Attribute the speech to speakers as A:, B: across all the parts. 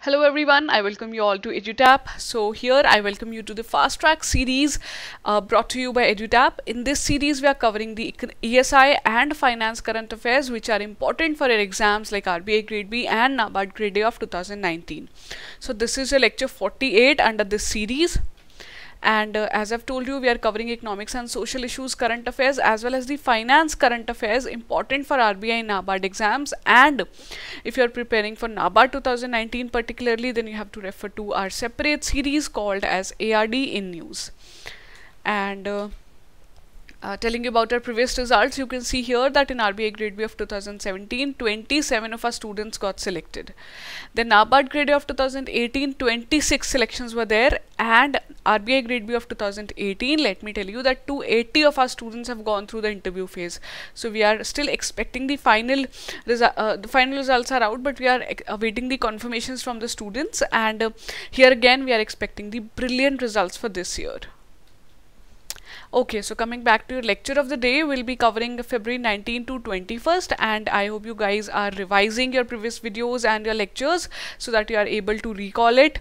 A: Hello everyone, I welcome you all to EduTap. So here I welcome you to the Fast Track series brought to you by EduTap. In this series we are covering the ESI and Finance current affairs which are important for your exams like RBI Gr B and NABARD Gr A of 2019. So this is your lecture 48 under this series. And as I've told you, we are covering economics and social issues, current affairs, as well as the finance current affairs important for RBI and NABARD exams. And if you are preparing for NABARD 2019 particularly, then you have to refer to our separate series called as ARD in News. And telling you about our previous results, you can see here that in RBI Gr B of 2017, 27 of our students got selected. Then NABARD Gr A of 2018, 26 selections were there, and RBI Gr B of 2018, let me tell you that 280 of our students have gone through the interview phase. So we are still expecting the final results are out, but we are awaiting the confirmations from the students, and here again we are expecting the brilliant results for this year. Okay, so coming back to your lecture of the day, we'll be covering February 19 to 21st, and I hope you guys are revising your previous videos and your lectures so that you are able to recall it.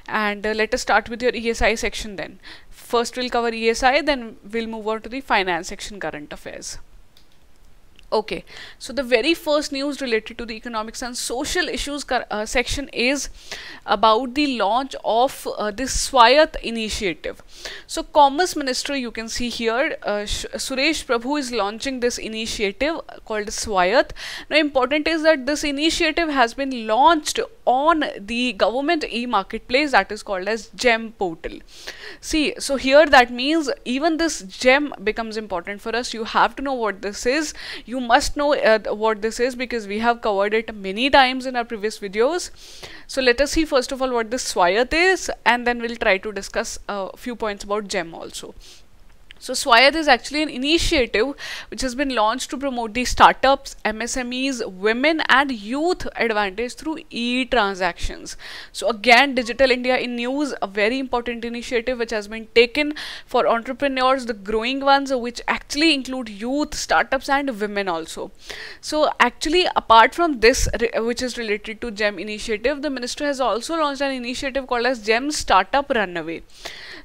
A: And let us start with your ESI section then. First we'll cover ESI, then we'll move on to the finance section, current affairs. Okay, so the very first news related to the economics and social issues section is about the launch of this SWAYATT initiative. So Commerce Minister, you can see here, Suresh Prabhu is launching this initiative called SWAYATT. Now important is that this initiative has been launched on the government e-marketplace that is called as GEM portal. See, so here that means even this GEM becomes important for us. You have to know what this is. You must know what this is because we have covered it many times in our previous videos. So let us see first of all what this SWAYATT is, and then we'll try to discuss a few points about GEM also. So SWAYATT is actually an initiative which has been launched to promote the startups, MSMEs, women and youth advantage through e-transactions. So again, Digital India in News, a very important initiative which has been taken for entrepreneurs, the growing ones, which actually include youth, startups and women also. So actually apart from this which is related to GEM initiative, the minister has also launched an initiative called as GEM Startup Runaway.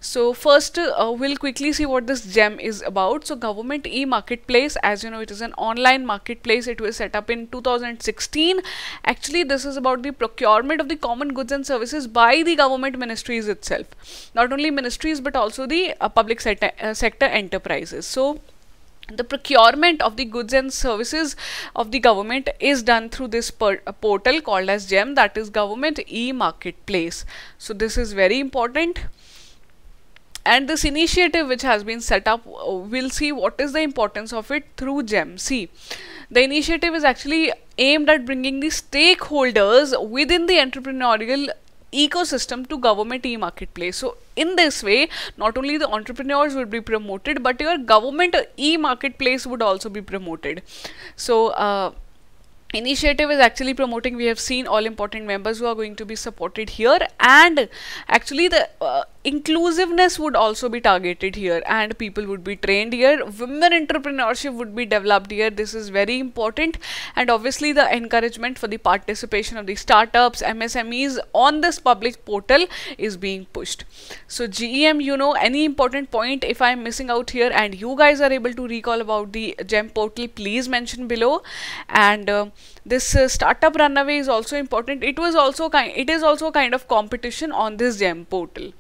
A: So first we'll quickly see what this GEM is about. So government e-marketplace, as you know, it is an online marketplace. It was set up in 2016. Actually this is about the procurement of the common goods and services by the government ministries itself. Not only ministries but also the public sector enterprises. So the procurement of the goods and services of the government is done through this portal called as GEM, that is government e-marketplace. So this is very important. And this initiative which has been set up, we'll see what is the importance of it through GEM. See, the initiative is actually aimed at bringing the stakeholders within the entrepreneurial ecosystem to government e-marketplace. So in this way, not only the entrepreneurs would be promoted, but your government e-marketplace would also be promoted. So initiative is actually promoting, we have seen all important members who are going to be supported here, and actually the inclusiveness would also be targeted here and people would be trained here. Women entrepreneurship would be developed here. This is very important, and obviously the encouragement for the participation of the startups, MSMEs on this public portal is being pushed. So GEM, you know, any important point if I'm missing out here and you guys are able to recall about the GEM portal, please mention below. And this startup runaway is also important. It is also kind of competition on this GEM portal.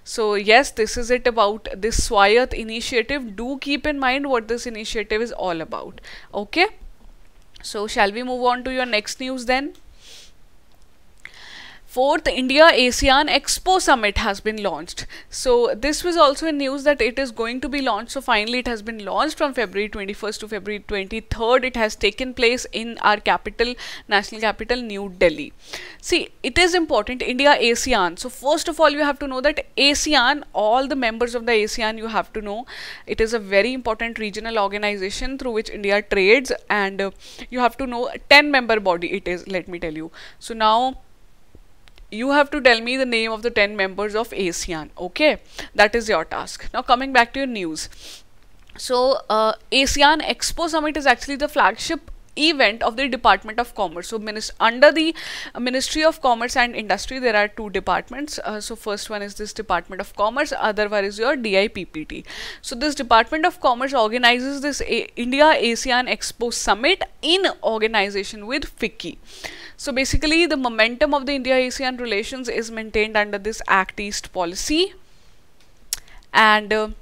A: So yes, this is it about this SWAYATT initiative. Do keep in mind what this initiative is all about. Okay, so shall we move on to your next news then? 4th India Asean Expo Summit has been launched. So this was also in news that it is going to be launched. So finally it has been launched from February 21st to February 23rd. It has taken place in our capital, national capital, New Delhi. See, it is important, India ASEAN. So first of all, you have to know that ASEAN, all the members of the ASEAN, you have to know, it is a very important regional organization through which India trades, and you have to know 10-member body it is, let me tell you. So now you have to tell me the name of the 10 members of ASEAN. Okay, that is your task. Now coming back to your news. So Asean Expo Summit is actually the flagship event of the Department of Commerce. So under the Ministry of Commerce and Industry, there are two departments. So first one is this Department of Commerce, other one is your DIPPT. So this Department of Commerce organizes this India ASEAN Expo Summit in organization with FICCI. So basically the momentum of the India ASEAN relations is maintained under this Act East policy. And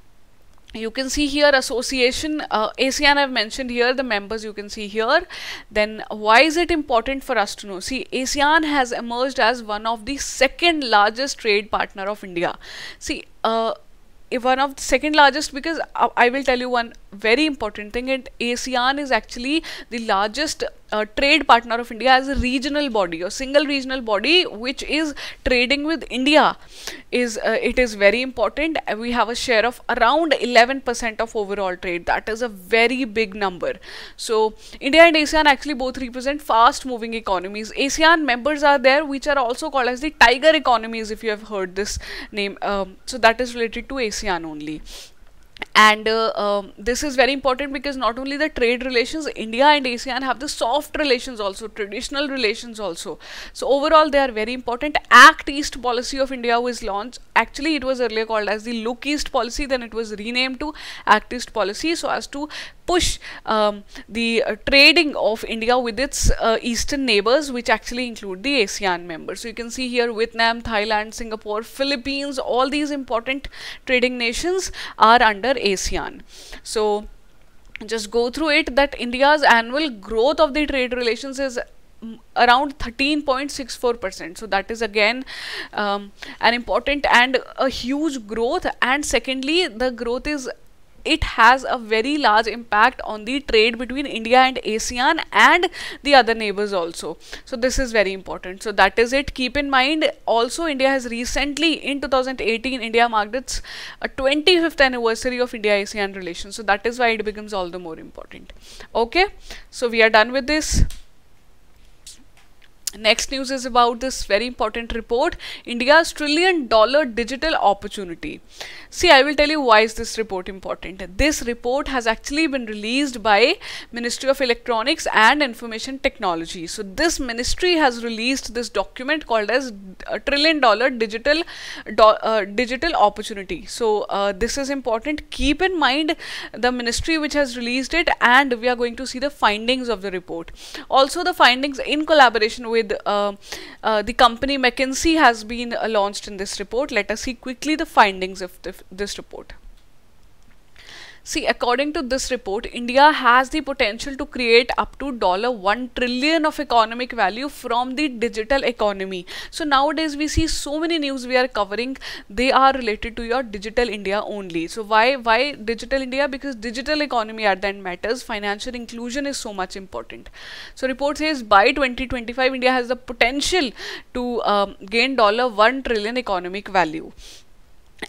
A: you can see here association, ASEAN I've mentioned here, the members you can see here. Then why is it important for us to know? See, ASEAN has emerged as one of the second largest trade partner of India. See, one of the second largest, because I will tell you one very important thing, and ASEAN is actually the largest trade partner of India as a regional body, a single regional body which is trading with India. It is very important. We have a share of around 11% of overall trade. That is a very big number. So India and ASEAN actually both represent fast moving economies. ASEAN members are there which are also called as the tiger economies, if you have heard this name. So that is related to ASEAN only. And this is very important because not only the trade relations, India and ASEAN have the soft relations also, traditional relations also. So overall they are very important. Act East policy of India was launched. Actually it was earlier called as the Look East policy, then it was renamed to Act East policy, so as to push the trading of India with its eastern neighbors, which actually include the ASEAN members. So you can see here Vietnam, Thailand, Singapore, Philippines, all these important trading nations are under ASEAN. So just go through it, that India's annual growth of the trade relations is around 13.64%. so that is again an important and a huge growth. And secondly, the growth is, it has a very large impact on the trade between India and ASEAN and the other neighbors also. So this is very important. So that is it. Keep in mind also, India has recently in 2018 India marked its 25th anniversary of India ASEAN relations. So that is why it becomes all the more important. Okay, so we are done with this. Next news is about this very important report, India's $1 trillion digital opportunity. See, I will tell you why is this report important. This report has actually been released by Ministry of Electronics and Information Technology. So this ministry has released this document called as $1 trillion digital opportunity. So this is important. Keep in mind the ministry which has released it, and we are going to see the findings of the report. Also the findings in collaboration with the company McKinsey has been launched in this report. Let us see quickly the findings of this report. See, according to this report, India has the potential to create up to $1 trillion of economic value from the digital economy. So nowadays we see so many news we are covering, they are related to your digital India only. So why digital India? Because digital economy at the end matters. Financial inclusion is so much important. So report says by 2025 India has the potential to gain $1 trillion economic value.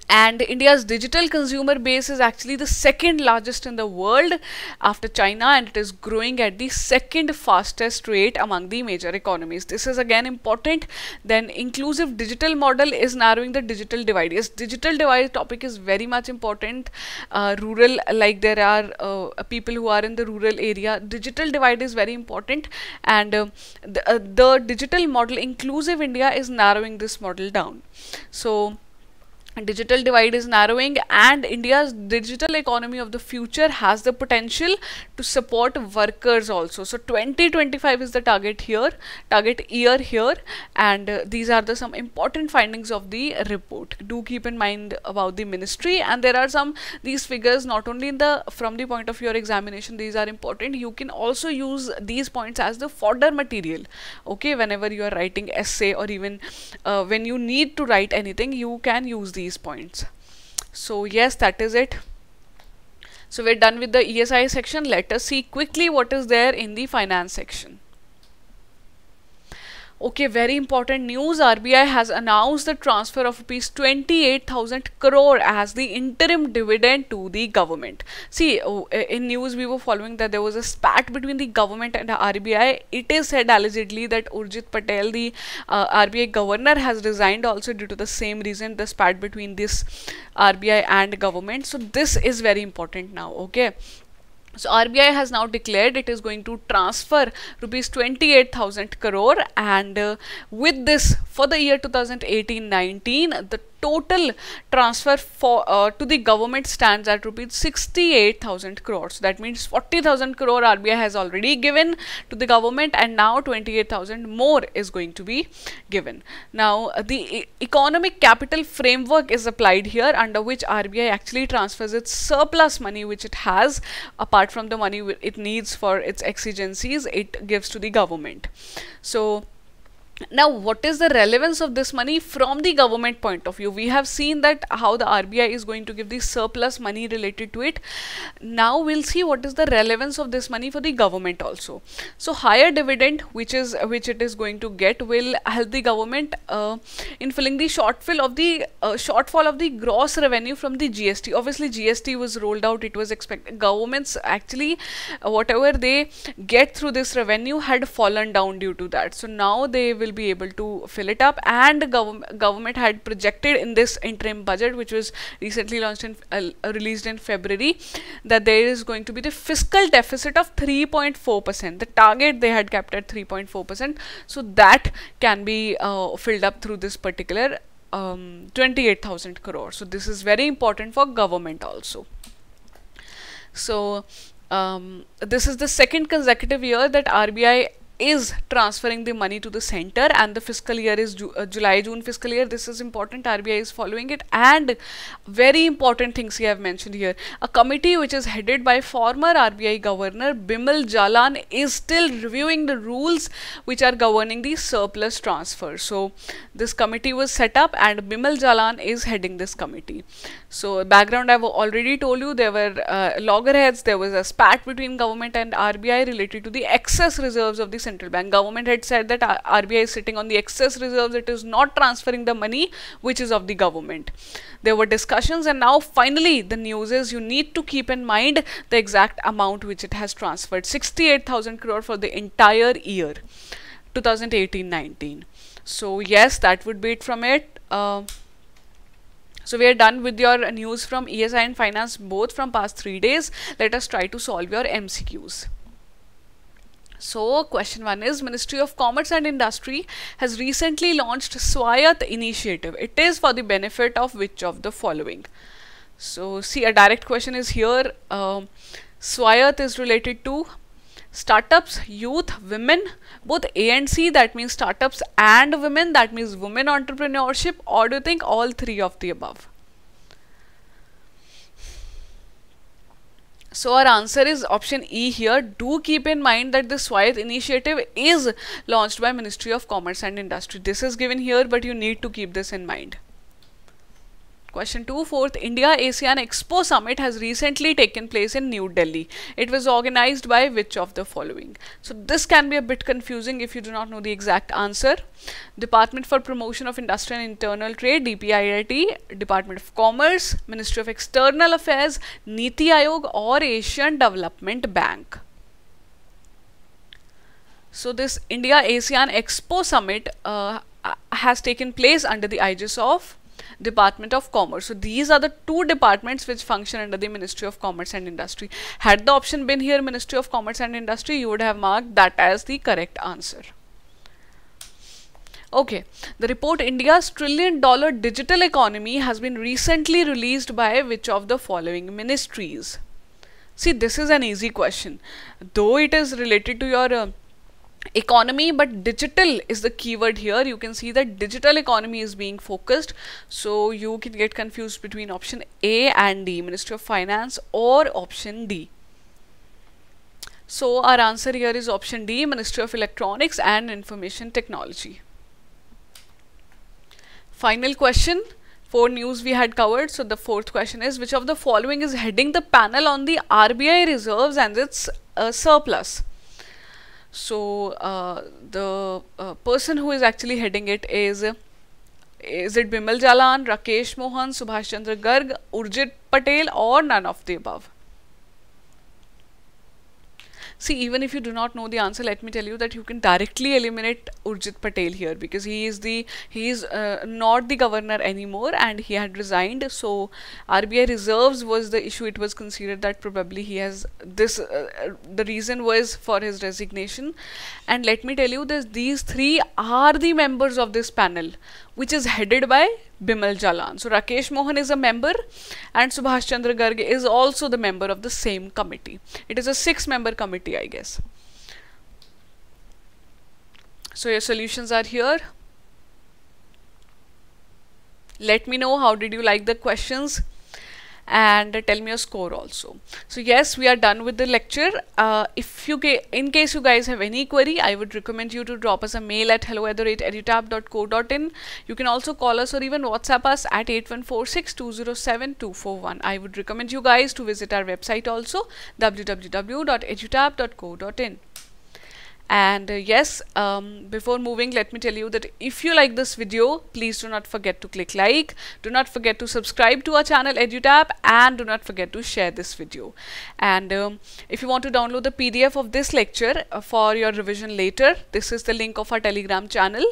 A: And India's digital consumer base is actually the second largest in the world after China, and it is growing at the second fastest rate among the major economies. This is again important. Then inclusive digital model is narrowing the digital divide. Yes, digital divide topic is very much important. Rural, like there are people who are in the rural area, digital divide is very important, and the digital model inclusive India is narrowing this model down. So digital divide is narrowing, and India's digital economy of the future has the potential to support workers also. So 2025 is the target year here, and these are the some important findings of the report. Do keep in mind about the ministry, and there are some these figures not only in the from the point of your examination, these are important. You can also use these points as the fodder material, okay, whenever you are writing essay, or even when you need to write anything, you can use these points. So yes, that is it. So we're done with the ESI section. Let us see quickly what is there in the finance section. Okay, very important news. RBI has announced the transfer of rupees 28,000 crore as the interim dividend to the government. See, in news we were following that there was a spat between the government and the RBI. It is said allegedly that Urjit Patel, the RBI governor, has resigned also due to the same reason, the spat between this RBI and government. So this is very important now, okay. So RBI has now declared it is going to transfer rupees 28,000 crore, and with this, for the year 2018-19, the total transfer for to the government stands at rupees 68,000 crores. That means 40,000 crore RBI has already given to the government, and now 28,000 more is going to be given. Now the economic capital framework is applied here, under which RBI actually transfers its surplus money which it has, apart from the money it needs for its exigencies, it gives to the government. So now, what is the relevance of this money from the government point of view? We have seen that how the RBI is going to give the surplus money related to it. Now we'll see what is the relevance of this money for the government also. So higher dividend which it is going to get will help the government in filling the shortfall of the gross revenue from the GST. Obviously GST was rolled out, it was expected governments actually whatever they get through this revenue had fallen down due to that. So now they will be able to fill it up, and government had projected in this interim budget, which was recently launched in released in February, that there is going to be the fiscal deficit of 3.4%. The target they had kept at 3.4%, so that can be filled up through this particular 28,000 crore. So this is very important for government also. So this is the second consecutive year that RBI is transferring the money to the center, and the fiscal year is July-June fiscal year. This is important, RBI is following it. And very important things he have mentioned here, a committee which is headed by former RBI governor Bimal Jalan is still reviewing the rules which are governing the surplus transfer. So this committee was set up and Bimal Jalan is heading this committee. So background I've already told you, there were loggerheads, there was a spat between government and RBI related to the excess reserves of the central bank. Government had said that RBI is sitting on the excess reserves, it is not transferring the money which is of the government. There were discussions, and now finally the news is you need to keep in mind the exact amount which it has transferred, 68,000 crore for the entire year 2018-19. So yes, that would be it from it. So we are done with your news from ESI and Finance, both from past 3 days. Let us try to solve your MCQs. So question 1 is, Ministry of Commerce and Industry has recently launched SWAYATT initiative. It is for the benefit of which of the following? So see, a direct question is here. SWAYATT is related to startups, youth, women, both A and C, that means startups and women, that means women entrepreneurship, or do you think all three of the above? So our answer is option E here. Do keep in mind that the SWAYATT initiative is launched by Ministry of Commerce and Industry. This is given here, but you need to keep this in mind. Question 2, fourth India Asean Expo Summit has recently taken place in New Delhi. It was organized by which of the following? So this can be a bit confusing if you do not know the exact answer. Department for Promotion of Industry and Internal Trade, DPIIT, Department of Commerce, Ministry of External Affairs, Niti Aayog, or Asian Development Bank. So this India Asean Expo Summit has taken place under the aegis of Department of Commerce. So these are the two departments which function under the Ministry of Commerce and Industry. Had the option been here Ministry of Commerce and Industry, you would have marked that as the correct answer. Okay, the report India's $1 trillion digital economy has been recently released by which of the following ministries? See, this is an easy question. Though it is related to your economy, but digital is the keyword here. You can see that digital economy is being focused, so you can get confused between option A and D, Ministry of Finance, or option D. So our answer here is option D, Ministry of Electronics and Information Technology. Final question. 4 news we had covered. So the fourth question is, which of the following is heading the panel on the RBI reserves and its surplus? So the person who is actually heading it is it Bimal Jalan, Rakesh Mohan, Subhash Chandra Garg, Urjit Patel, or none of the above? See, even if you do not know the answer, let me tell you that you can directly eliminate Urjit Patel here, because he is not the governor anymore and he had resigned. So RBI reserves was the issue. It was considered that probably he has this, the reason was for his resignation. And let me tell you this, these three are the members of this panel, which is headed by Bimal Jalan. So Rakesh Mohan is a member and Subhash Chandra Garg is also the member of the same committee. It is a 6-member committee, I guess. So your solutions are here. Let me know how did you like the questions, and tell me your score also. So yes, we are done with the lecture. In case you guys have any query, I would recommend you to drop us a mail at hello@edutap.co.in. You can also call us or even WhatsApp us at 8146207241. I would recommend you guys to visit our website also, www.edutap.co.in. And yes, before moving, let me tell you that if you like this video, please do not forget to click like, do not forget to subscribe to our channel EduTap, and do not forget to share this video. And if you want to download the PDF of this lecture for your revision later, this is the link of our Telegram channel.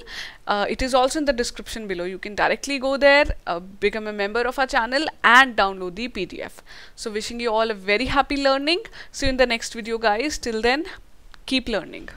A: It is also in the description below. You can directly go there, become a member of our channel and download the PDF. So wishing you all a very happy learning. See you in the next video, guys. Till then, keep learning.